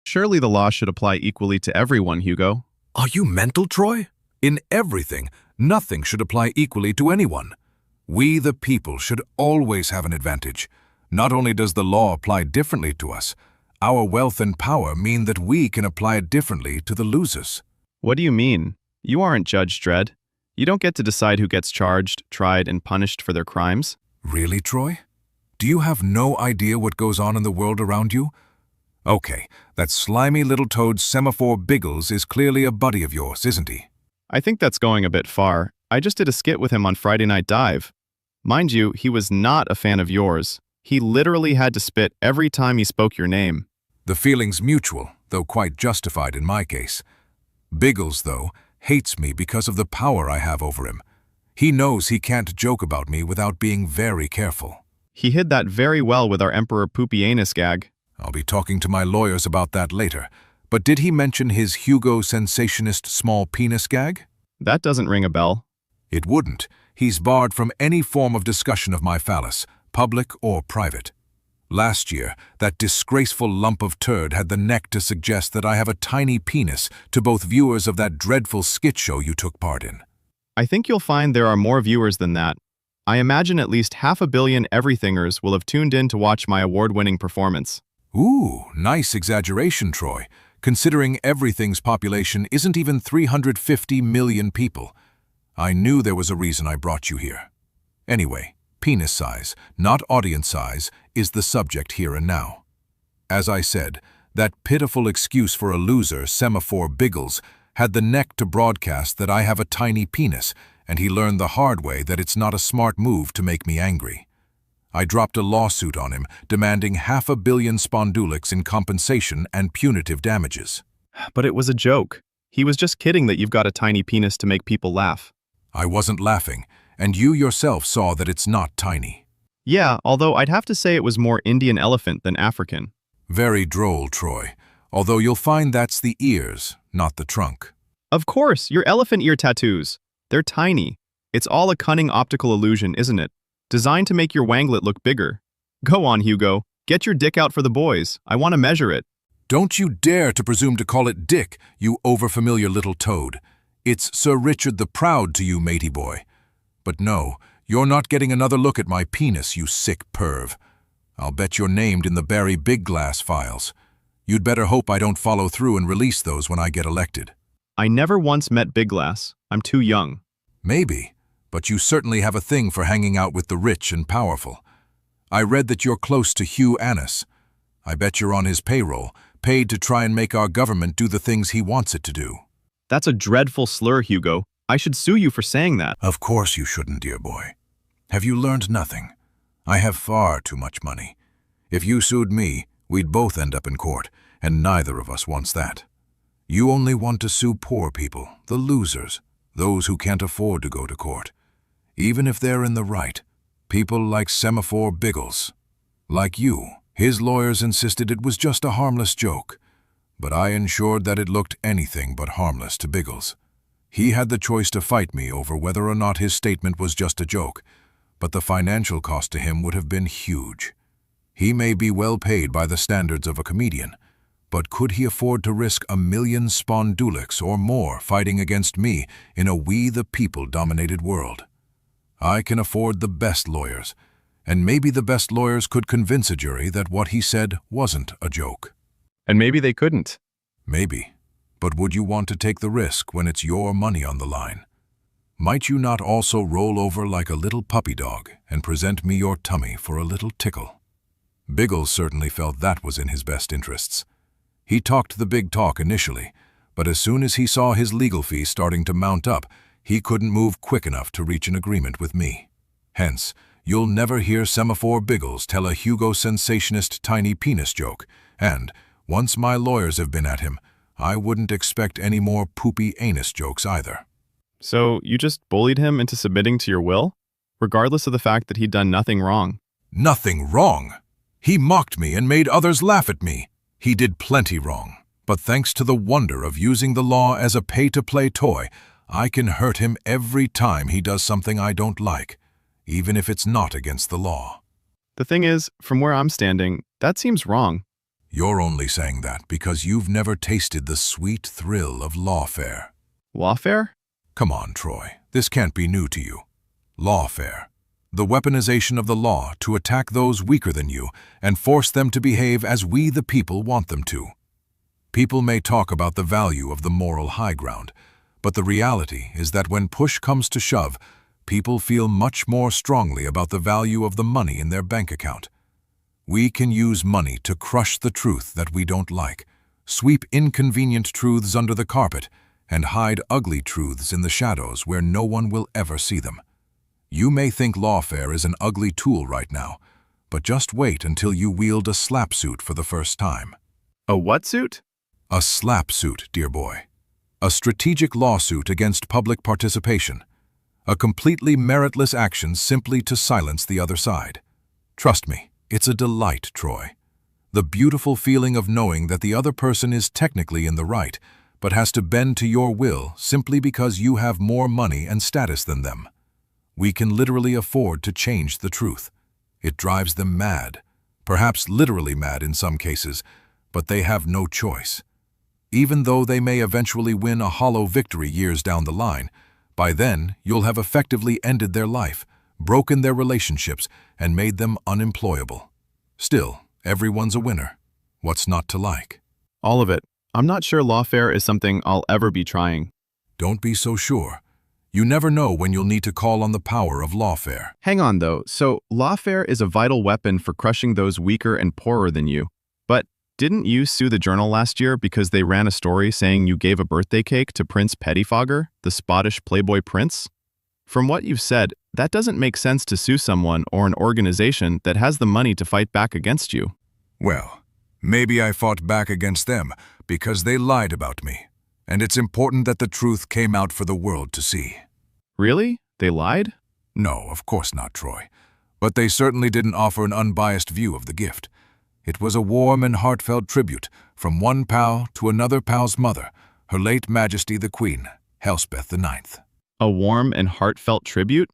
Surely the law should apply equally to everyone, Hugo. Are you mental, Troy? In everything, nothing should apply equally to anyone. We, the people, should always have an advantage. Not only does the law apply differently to us, our wealth and power mean that we can apply it differently to the losers. What do you mean? You aren't Judge Dredd. You don't get to decide who gets charged, tried, and punished for their crimes. Really, Troy? Do you have no idea what goes on in the world around you? Okay, that slimy little toad Semaphore Biggles is clearly a buddy of yours, isn't he? I think that's going a bit far. I just did a skit with him on Friday Night Dive. Mind you, he was not a fan of yours. He literally had to spit every time he spoke your name. The feeling's mutual, though quite justified in my case. Biggles, though, hates me because of the power I have over him. He knows he can't joke about me without being very careful. He hid that very well with our Emperor Poopy Anus gag. I'll be talking to my lawyers about that later. But did he mention his Hugo Sensationist small penis gag? That doesn't ring a bell. It wouldn't. He's barred from any form of discussion of my phallus, public or private. Last year, that disgraceful lump of turd had the neck to suggest that I have a tiny penis to both viewers of that dreadful skit show you took part in. I think you'll find there are more viewers than that. I imagine at least 500 million everythingers will have tuned in to watch my award-winning performance. Ooh, nice exaggeration, Troy, considering everything's population isn't even 350 million people. I knew there was a reason I brought you here. Anyway, penis size, not audience size, is the subject here and now. As I said, that pitiful excuse for a loser, Semaphore Biggles, had the neck to broadcast that I have a tiny penis, and he learned the hard way that it's not a smart move to make me angry. I dropped a lawsuit on him, demanding 500 million spondulics in compensation and punitive damages. But it was a joke. He was just kidding that you've got a tiny penis to make people laugh. I wasn't laughing, and you yourself saw that it's not tiny. Yeah, although I'd have to say it was more Indian elephant than African. Very droll, Troy, although you'll find that's the ears, not the trunk. Of course, your elephant ear tattoos. They're tiny. It's all a cunning optical illusion, isn't it? Designed to make your wanglet look bigger. Go on, Hugo. Get your dick out for the boys. I want to measure it. Don't you dare to presume to call it dick, you overfamiliar little toad. It's Sir Richard the Proud to you, matey boy. But no, you're not getting another look at my penis, you sick perv. I'll bet you're named in the Barry Big Glass files. You'd better hope I don't follow through and release those when I get elected. I never once met Big Glass. I'm too young. Maybe, but you certainly have a thing for hanging out with the rich and powerful. I read that you're close to Hugh Annis. I bet you're on his payroll, paid to try and make our government do the things he wants it to do. That's a dreadful slur, Hugo. I should sue you for saying that. Of course you shouldn't, dear boy. Have you learned nothing? I have far too much money. If you sued me, we'd both end up in court, and neither of us wants that. You only want to sue poor people, the losers, those who can't afford to go to court. Even if they're in the right, people like Semaphore Biggles. Like you, his lawyers insisted it was just a harmless joke, but I ensured that it looked anything but harmless to Biggles. He had the choice to fight me over whether or not his statement was just a joke, but the financial cost to him would have been huge. He may be well paid by the standards of a comedian, but could he afford to risk 1 million spondulics or more fighting against me in a we the people-dominated world? I can afford the best lawyers, and maybe the best lawyers could convince a jury that what he said wasn't a joke. And maybe they couldn't. Maybe. But would you want to take the risk when it's your money on the line? Might you not also roll over like a little puppy dog and present me your tummy for a little tickle? Biggles certainly felt that was in his best interests. He talked the big talk initially, but as soon as he saw his legal fees starting to mount up, he couldn't move quick enough to reach an agreement with me. Hence, you'll never hear Semaphore Biggles tell a Hugo Sensationist tiny penis joke, and, once my lawyers have been at him, I wouldn't expect any more poopy anus jokes either. So you just bullied him into submitting to your will, regardless of the fact that he'd done nothing wrong? Nothing wrong! He mocked me and made others laugh at me. He did plenty wrong, but thanks to the wonder of using the law as a pay-to-play toy, I can hurt him every time he does something I don't like, even if it's not against the law. The thing is, from where I'm standing, that seems wrong. You're only saying that because you've never tasted the sweet thrill of lawfare. Lawfare? Come on, Troy, this can't be new to you. Lawfare. The weaponization of the law to attack those weaker than you and force them to behave as we the people want them to. People may talk about the value of the moral high ground, but the reality is that when push comes to shove, people feel much more strongly about the value of the money in their bank account. We can use money to crush the truth that we don't like, sweep inconvenient truths under the carpet, and hide ugly truths in the shadows where no one will ever see them. You may think lawfare is an ugly tool right now, but just wait until you wield a slap suit for the first time. A what suit? A slap suit, dear boy. A strategic lawsuit against public participation. A completely meritless action simply to silence the other side. Trust me, it's a delight, Troy. The beautiful feeling of knowing that the other person is technically in the right, but has to bend to your will simply because you have more money and status than them. We can literally afford to change the truth. It drives them mad, perhaps literally mad in some cases, but they have no choice. Even though they may eventually win a hollow victory years down the line, by then you'll have effectively ended their life, broken their relationships, and made them unemployable. Still, everyone's a winner. What's not to like? All of it. I'm not sure lawfare is something I'll ever be trying. Don't be so sure. You never know when you'll need to call on the power of lawfare. Hang on though, so lawfare is a vital weapon for crushing those weaker and poorer than you. But didn't you sue the Journal last year because they ran a story saying you gave a birthday cake to Prince Pettifogger, the Scottish Playboy prince? From what you've said, that doesn't make sense to sue someone or an organization that has the money to fight back against you. Well, maybe I fought back against them because they lied about me, and it's important that the truth came out for the world to see. Really? They lied? No, of course not, Troy. But they certainly didn't offer an unbiased view of the gift. It was a warm and heartfelt tribute from one pal to another pal's mother, Her late Majesty the Queen, Elspeth IX. A warm and heartfelt tribute?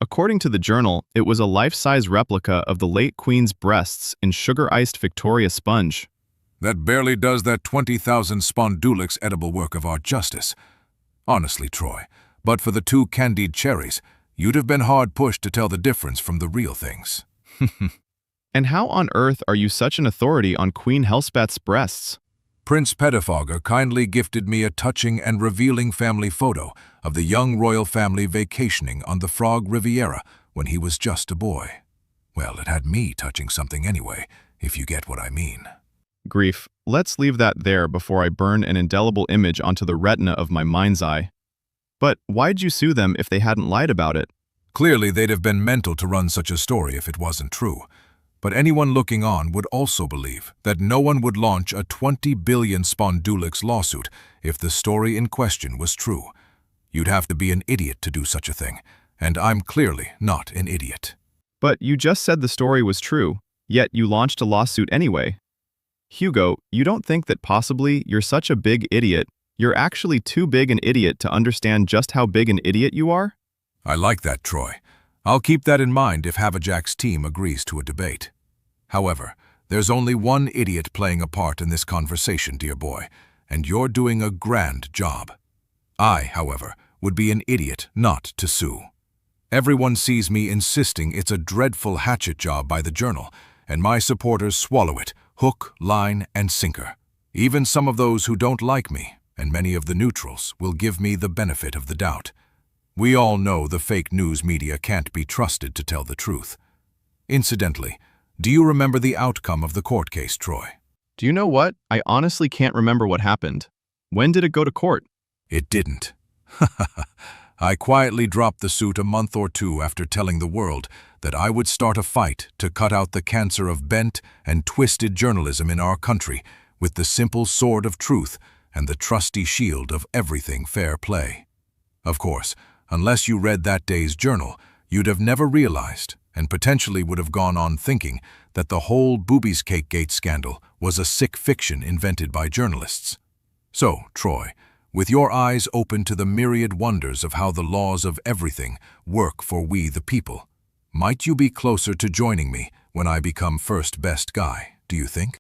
According to the Journal, it was a life-size replica of the late Queen's breasts in sugar-iced Victoria sponge. That barely does that 20,000 spondulix edible work of art justice. Honestly, Troy, but for the 2 candied cherries, you'd have been hard pushed to tell the difference from the real things. And how on earth are you such an authority on Queen Elspeth's breasts? Prince Pettifogger kindly gifted me a touching and revealing family photo of the young royal family vacationing on the Frog Riviera when he was just a boy. Well, it had me touching something anyway, if you get what I mean. Grief, let's leave that there before I burn an indelible image onto the retina of my mind's eye. But why'd you sue them if they hadn't lied about it? Clearly, they'd have been mental to run such a story if it wasn't true. But anyone looking on would also believe that no one would launch a 20 billion spondulix lawsuit if the story in question was true. You'd have to be an idiot to do such a thing, and I'm clearly not an idiot. But you just said the story was true, yet you launched a lawsuit anyway. Hugo, you don't think that possibly you're such a big idiot, you're actually too big an idiot to understand just how big an idiot you are? I like that, Troy. I'll keep that in mind if Havajak's team agrees to a debate. However, there's only one idiot playing a part in this conversation, dear boy, and you're doing a grand job. I, however, would be an idiot not to sue. Everyone sees me insisting it's a dreadful hatchet job by the Journal, and my supporters swallow it, hook, line, and sinker. Even some of those who don't like me, and many of the neutrals, will give me the benefit of the doubt. We all know the fake news media can't be trusted to tell the truth. Incidentally, do you remember the outcome of the court case, Troy? Do you know what? I honestly can't remember what happened. When did it go to court? It didn't. I quietly dropped the suit a month or 2 after telling the world that I would start a fight to cut out the cancer of bent and twisted journalism in our country with the simple sword of truth and the trusty shield of everything fair play. Of course, unless you read that day's Journal, you'd have never realized, and potentially would have gone on thinking, that the whole Boobies Cake Gate scandal was a sick fiction invented by journalists. So, Troy, with your eyes open to the myriad wonders of how the laws of everything work for we the people, might you be closer to joining me when I become first best guy, do you think?